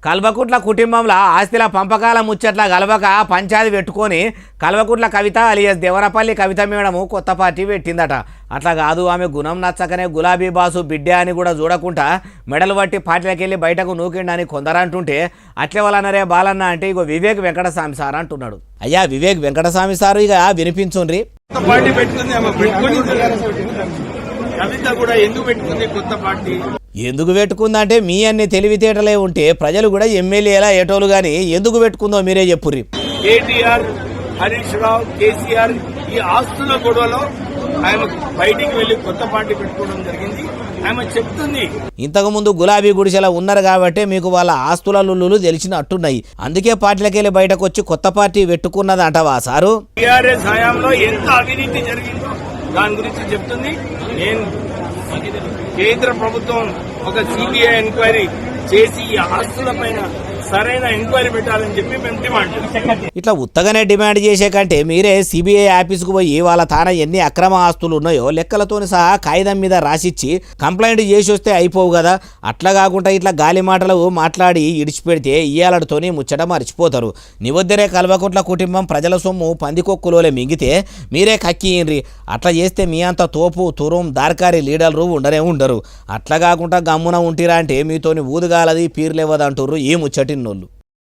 కల్వకుట్ల కుటుంబంలో ఆస్తిల పంపకాల ముచ్చట్ల గలవక పంచాయతీ పెట్టుకొని కల్వకుట్ల కవిత అలియస్ దేవరపల్లి కవిత మేడము కొత్త పార్టీ పెట్టిందట. అట్లా కాదు, ఆమె గుణం నచ్చకనే గులాబీ బాసు బిడ్డే అని కూడా చూడకుండా మెడలు పట్టి పార్టీలకు వెళ్ళి బయటకు నూకిండని కొందరంటుంటే అట్లే వాళ్ళనరే బాలన్న అంటే ఇగో వివేక్ వెంకటస్వామి సార్ అంటున్నాడు. అయ్యా వివేక్ వెంకటస్వామి సారు ఇక వినిపించుండ్రి. కవిత కూడా ఎందుకు పెట్టుకుంది కొత్త పార్టీ? ఎందుకు పెట్టుకుందంటే మీ అన్ని తెలివితేటలే ఉంటే ప్రజలు కూడా ఎమ్మెల్యేలా ఏటోలు గాని ఎందుకు పెట్టుకుందో మీరే చెప్పుర్రి. కేటీఆర్, హరీష్ రావు, కేసీఆర్ ఈ ఆస్తుల గొడవలో ఆయన బయటికి వెళ్లి కొత్త పార్టీ పెట్టుకోవడం జరిగింది. ఆమె చెప్తుంది ఇంతకు ముందు గులాబీ గుడిసెల ఉన్నారు కాబట్టి మీకు వాళ్ళ ఆస్తుల లుల్లులు తెలిసినట్టున్నాయి, అందుకే పార్టీలకు వెళ్ళి బయటకు వచ్చి కొత్త పార్టీ పెట్టుకున్నది అంటవా సారు? టీఆర్ఎస్ హయాంలో ఎంత అవినీతి జరిగిందో దాని గురించి చెప్తుంది. నేను కేంద్ర ప్రభుత్వం ఒక సిబిఐ ఎంక్వైరీ చేసి ఈ ఆస్తుల పైన సరైన ఎంక్వైరీ పెట్టాలని చెప్పి మేము డిమాండ్ చేస్తాం. ఇట్లా ఉత్తగానే డిమాండ్ చేసే కంటే మీరే సిబిఐ ఆఫీస్కు పోయి వాళ్ళ తాన ఎన్ని అక్రమ ఆస్తులు ఉన్నాయో లెక్కలతోని సహా కాగితం మీద రాసిచ్చి కంప్లైంట్ చేసి వస్తే అయిపోవు కదా. అట్లా కాకుండా ఇట్లా గాలి మాటలు మాట్లాడి ఇడిచిపెడితే ఇయ్యాలతోని ముచ్చట మర్చిపోతారు. నివద్దరే కల్వకుట్ల కుటుంబం ప్రజల సొమ్ము పందికొక్కులోలే మింగితే మీరే కక్కియండ్రి. అట్లా చేస్తే మీ అంత తోపు తురుం దార్కారి లీడర్లు ఉండరు. అట్లా కాకుండా గమ్మున ఉంటిరా అంటే మీతోని ఊదుగాలది పీర్లేవదంటుర్రు ఈ ముచ్చటిన్నోళ్ళు.